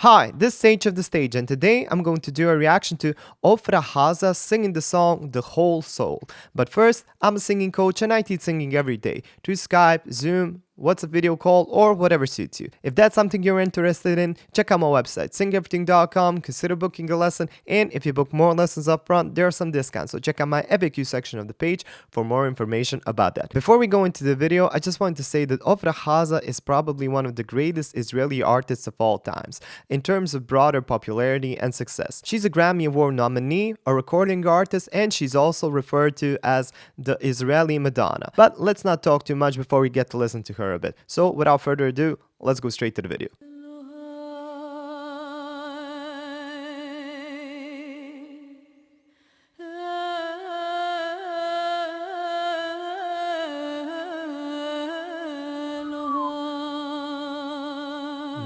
Hi, this is Sage of the Stage, and today I'm going to do a reaction to Ofra Haza singing the song The Whole Soul. But first, I'm a singing coach and I teach singing every day through Skype, Zoom, WhatsApp video call, or whatever suits you. If that's something you're interested in, check out my website, singeverything.com, consider booking a lesson, and if you book more lessons up front, there are some discounts, so check out my FAQ section of the page for more information about that. Before we go into the video, I just wanted to say that Ofra Haza is probably one of the greatest Israeli artists of all times, in terms of broader popularity and success. She's a Grammy Award nominee, a recording artist, and she's also referred to as the Israeli Madonna. But let's not talk too much before we get to listen to her a bit. So without further ado, let's go straight to the video.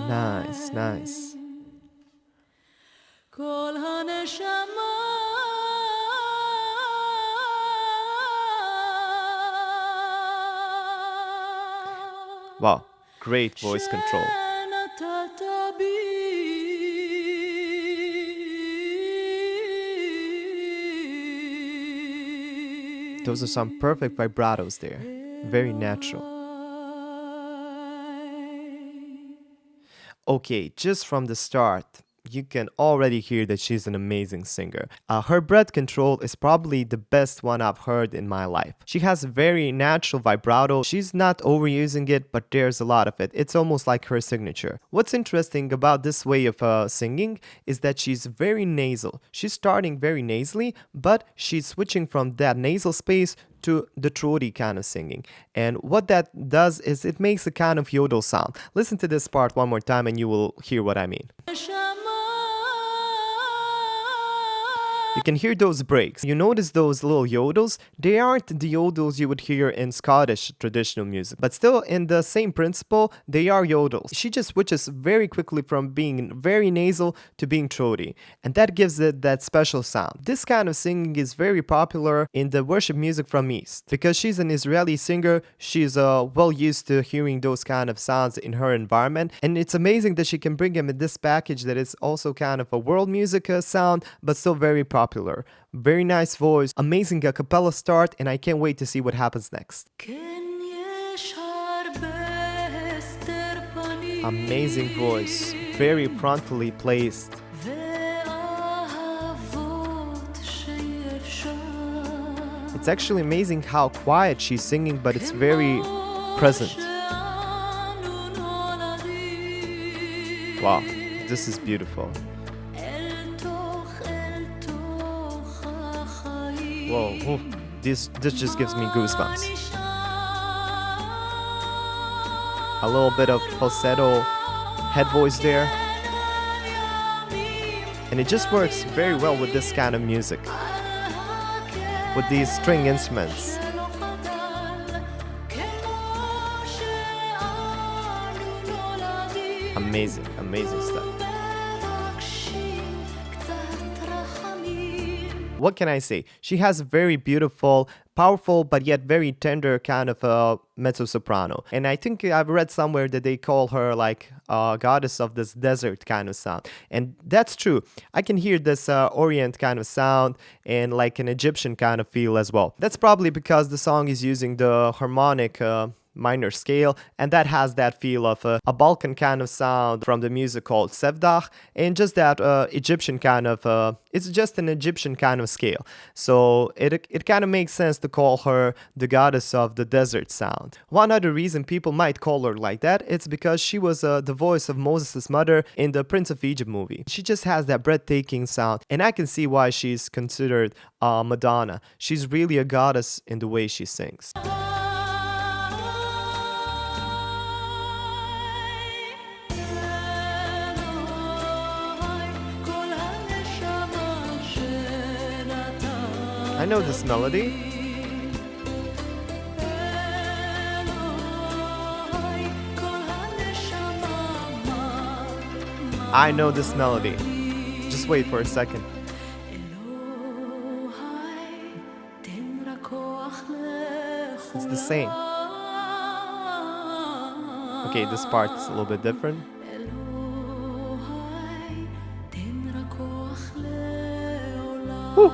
Nice, nice. Wow, great voice control. Those are some perfect vibratos there. Very natural. Okay, just from the start, you can already hear that she's an amazing singer. Her breath control is probably the best one I've heard in my life. She has a very natural vibrato. She's not overusing it, but there's a lot of it. It's almost like her signature. What's interesting about this way of singing is that she's very nasal. She's starting very nasally, but she's switching from that nasal space to the throaty kind of singing. And what that does is it makes a kind of yodel sound. Listen to this part one more time and you will hear what I mean. You can hear those breaks. You notice those little yodels? They aren't the yodels you would hear in Scottish traditional music, but still in the same principle, they are yodels. She just switches very quickly from being very nasal to being throaty, and that gives it that special sound. This kind of singing is very popular in the worship music from East. Because she's an Israeli singer, she's well used to hearing those kind of sounds in her environment, and it's amazing that she can bring them in this package that is also kind of a world music sound, but still very popular. Very nice voice, amazing a cappella start, and I can't wait to see what happens next. Amazing voice, very frontally placed. It's actually amazing how quiet she's singing, but it's very present. Wow, this is beautiful. Whoa, this just gives me goosebumps. A little bit of falsetto head voice there. And it just works very well with this kind of music. With these string instruments. Amazing, amazing stuff. What can I say? She has a very beautiful, powerful, but yet very tender kind of a mezzo-soprano. And I think I've read somewhere that they call her like a goddess of this desert kind of sound. And that's true. I can hear this Orient kind of sound and like an Egyptian kind of feel as well. That's probably because the song is using the harmonic minor scale, and that has that feel of a Balkan kind of sound from the music called Sevdah, and just that Egyptian kind of it's just an Egyptian kind of scale. So it kind of makes sense to call her the goddess of the desert sound. One other reason people might call her like that, it's because she was the voice of Moses' mother in the Prince of Egypt movie. She just has that breathtaking sound, and I can see why she's considered Madonna. She's really a goddess in the way she sings. I know this melody. I know this melody. Just wait for a second. It's the same. Okay, this part is a little bit different. Woo.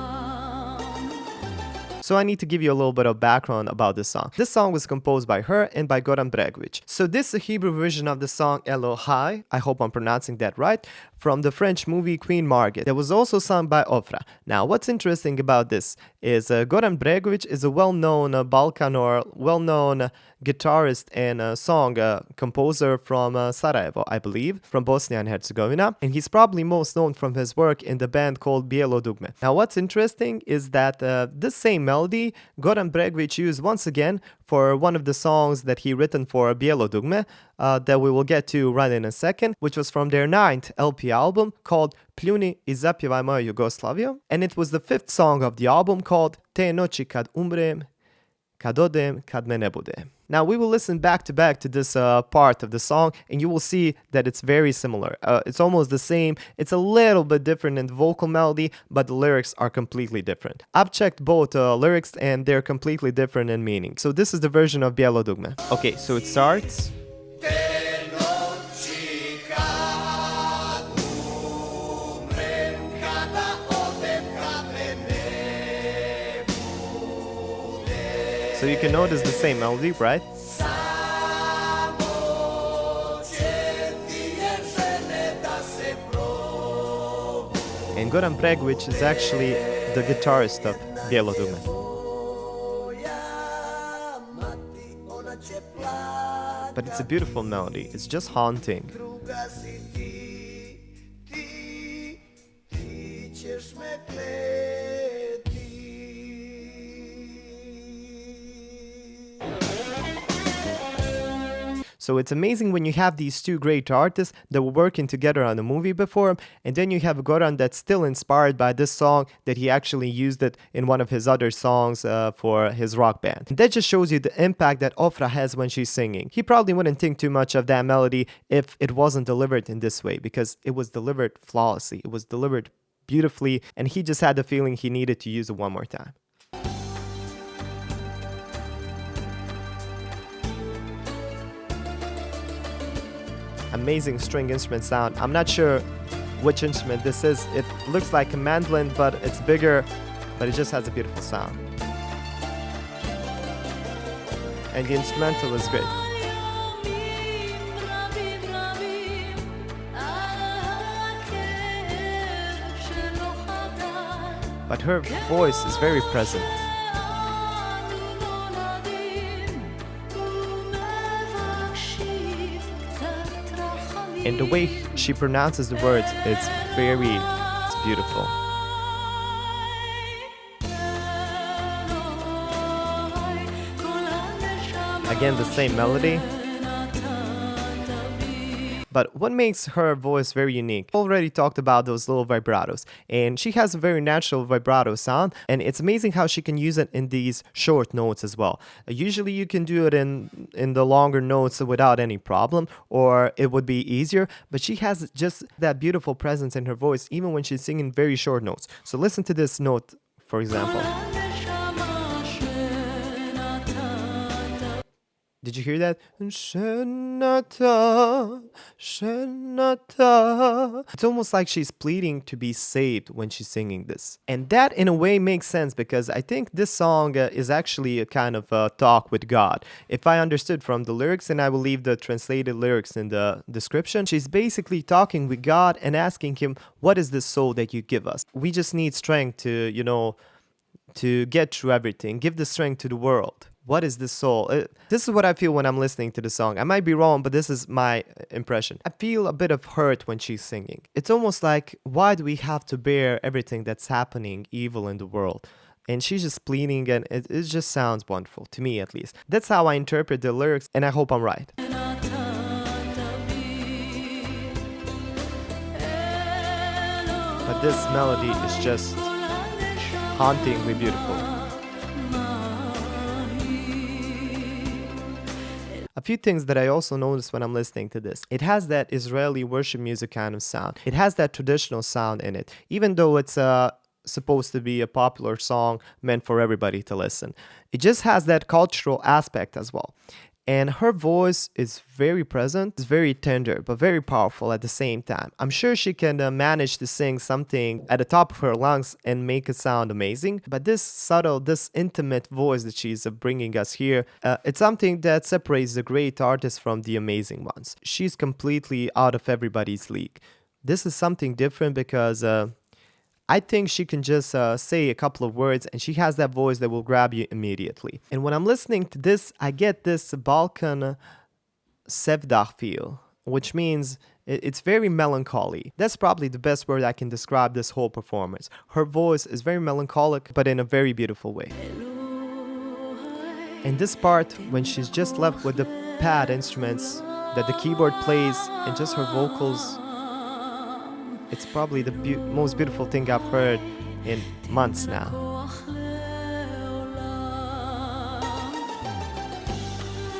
So I need to give you a little bit of background about this song. This song was composed by her and by Goran Bregovic. So this is a Hebrew version of the song Elo Hi, I hope I'm pronouncing that right, from the French movie Queen Margaret. That was also sung by Ofra. Now what's interesting about this is Goran Bregovic is a well-known Balkan or well-known guitarist and song composer from Sarajevo, I believe, from Bosnia and Herzegovina, and he's probably most known from his work in the band called Bijelo Dugme. Now what's interesting is that this same melody Goran Bregovic used once again for one of the songs that he written for Bijelo Dugme that we will get to right in a second, which was from their 9th LP album called Pljuni I zapjevaj moju Jugoslaviju, and it was the 5th song of the album called Te noći kad umrem, kad odem, kad me ne bude. Now we will listen back to this part of the song and you will see that it's very similar. It's almost the same. It's a little bit different in the vocal melody, but the lyrics are completely different. I've checked both lyrics and they're completely different in meaning. So this is the version of Bijelo Dugme. Okay, so it starts. So you can notice the same melody, right? And Goran Bregovic is actually the guitarist of Bijelo Dugme. But it's a beautiful melody, it's just haunting. So it's amazing when you have these two great artists that were working together on a movie before, and then you have Goran that's still inspired by this song that he actually used it in one of his other songs for his rock band. And that just shows you the impact that Ofra has when she's singing. He probably wouldn't think too much of that melody if it wasn't delivered in this way, because it was delivered flawlessly, it was delivered beautifully, and he just had the feeling he needed to use it one more time. Amazing string instrument sound. I'm not sure which instrument this is. It looks like a mandolin, but it's bigger, but it just has a beautiful sound. And the instrumental is great. But her voice is very present. And the way she pronounces the words, it's beautiful. Again, the same melody. But what makes her voice very unique? I already talked about those little vibratos, and she has a very natural vibrato sound, and it's amazing how she can use it in these short notes as well. Usually you can do it in the longer notes without any problem, or it would be easier, but she has just that beautiful presence in her voice even when she's singing very short notes. So listen to this note, for example. Did you hear that? It's almost like she's pleading to be saved when she's singing this. And that in a way makes sense because I think this song is actually a kind of a talk with God. If I understood from the lyrics, and I will leave the translated lyrics in the description, she's basically talking with God and asking him, what is this soul that you give us? We just need strength to, to get through everything. Give the strength to the world. What is this soul? This is what I feel when I'm listening to the song. I might be wrong, but this is my impression. I feel a bit of hurt when she's singing. It's almost like, why do we have to bear everything that's happening evil in the world? And she's just pleading, and it just sounds wonderful, to me at least. That's how I interpret the lyrics, and I hope I'm right. But this melody is just hauntingly beautiful. A few things that I also noticed when I'm listening to this. It has that Israeli worship music kind of sound. It has that traditional sound in it, even though it's supposed to be a popular song meant for everybody to listen. It just has that cultural aspect as well. And her voice is very present, it's very tender, but very powerful at the same time. I'm sure she can manage to sing something at the top of her lungs and make it sound amazing. But this subtle, this intimate voice that she's bringing us here, it's something that separates the great artists from the amazing ones. She's completely out of everybody's league. This is something different because I think she can just say a couple of words and she has that voice that will grab you immediately. And when I'm listening to this, I get this Balkan sevdah feel, which means it's very melancholy. That's probably the best word I can describe this whole performance. Her voice is very melancholic, but in a very beautiful way. And this part, when she's just left with the pad instruments that the keyboard plays and just her vocals, it's probably the most beautiful thing I've heard in months now.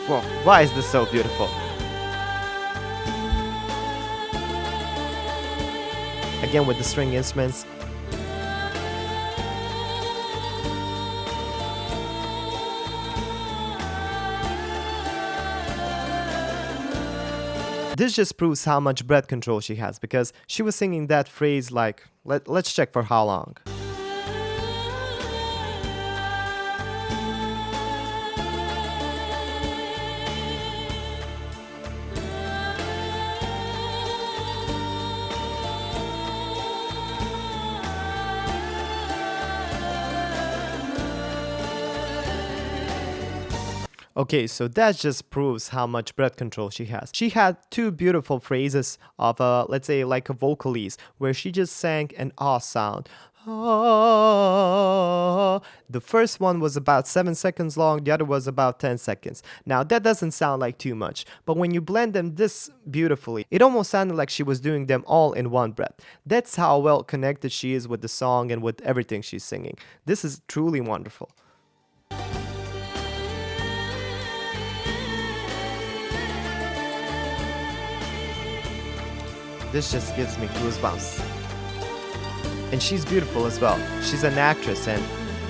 Whoa, why is this so beautiful? Again with the string instruments. This just proves how much breath control she has, because she was singing that phrase like, let's check for how long. Okay, so that just proves how much breath control she has. She had two beautiful phrases of, let's say, like a vocalese, where she just sang an ah sound. Ah. The first one was about 7 seconds long, the other was about 10 seconds. Now, that doesn't sound like too much, but when you blend them this beautifully, it almost sounded like she was doing them all in one breath. That's how well connected she is with the song and with everything she's singing. This is truly wonderful. This just gives me goosebumps. And she's beautiful as well. She's an actress and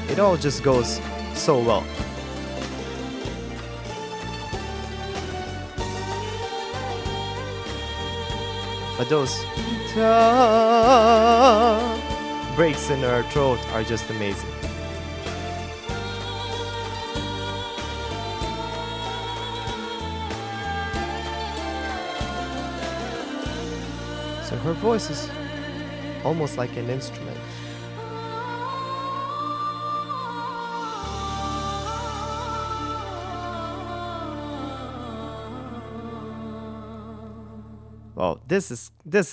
it all just goes so well. But those breaks in her throat are just amazing. So her voice is almost like an instrument. Well, this is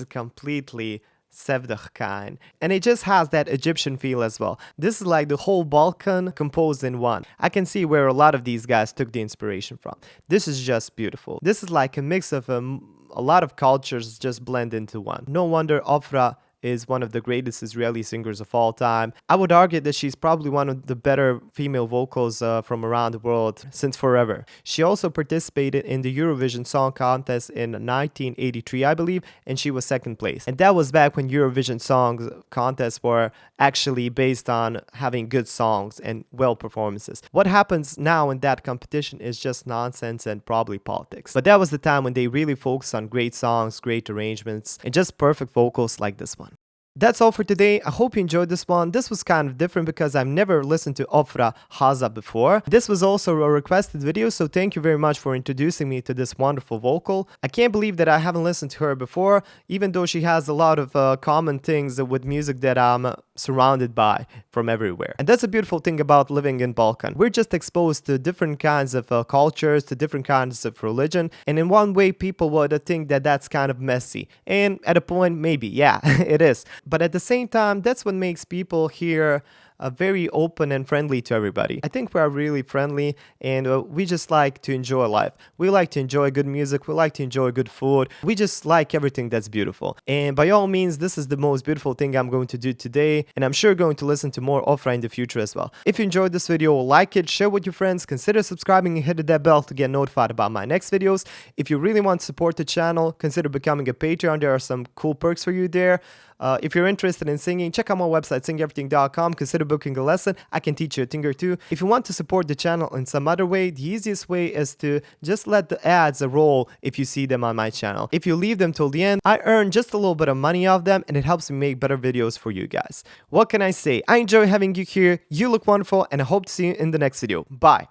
completely sevdah kind, and it just has that Egyptian feel as well. This is like the whole Balkan composed in one. I can see where a lot of these guys took the inspiration from. This is just beautiful. This is like a mix of a lot of cultures just blend into one. No wonder Ofra is one of the greatest Israeli singers of all time. I would argue that she's probably one of the better female vocals from around the world since forever. She also participated in the Eurovision Song Contest in 1983, I believe, and she was second place. And that was back when Eurovision Song Contests were actually based on having good songs and well performances. What happens now in that competition is just nonsense and probably politics. But that was the time when they really focused on great songs, great arrangements, and just perfect vocals like this one. That's all for today. I hope you enjoyed this one. This was kind of different because I've never listened to Ofra Haza before. This was also a requested video, so thank you very much for introducing me to this wonderful vocal. I can't believe that I haven't listened to her before, even though she has a lot of common things with music that I'm surrounded by from everywhere. And that's a beautiful thing about living in Balkan. We're just exposed to different kinds of cultures, to different kinds of religion, and in one way people would think that that's kind of messy. And at a point, maybe, yeah, it is. But at the same time, that's what makes people here very open and friendly to everybody. I think we are really friendly, and we just like to enjoy life. We like to enjoy good music. We like to enjoy good food. We just like everything that's beautiful. And by all means, this is the most beautiful thing I'm going to do today, and I'm sure going to listen to more Ofra in the future as well. If you enjoyed this video, like it, share with your friends, consider subscribing and hit that bell to get notified about my next videos. If you really want to support the channel, consider becoming a Patreon. There are some cool perks for you there. If you're interested in singing, check out my website, singeverything.com. Consider booking a lesson, I can teach you a thing or two. If you want to support the channel in some other way, the easiest way is to just let the ads roll if you see them on my channel. If you leave them till the end, I earn just a little bit of money off them, and it helps me make better videos for you guys. What can I say? I enjoy having you here. You look wonderful, and I hope to see you in the next video. Bye.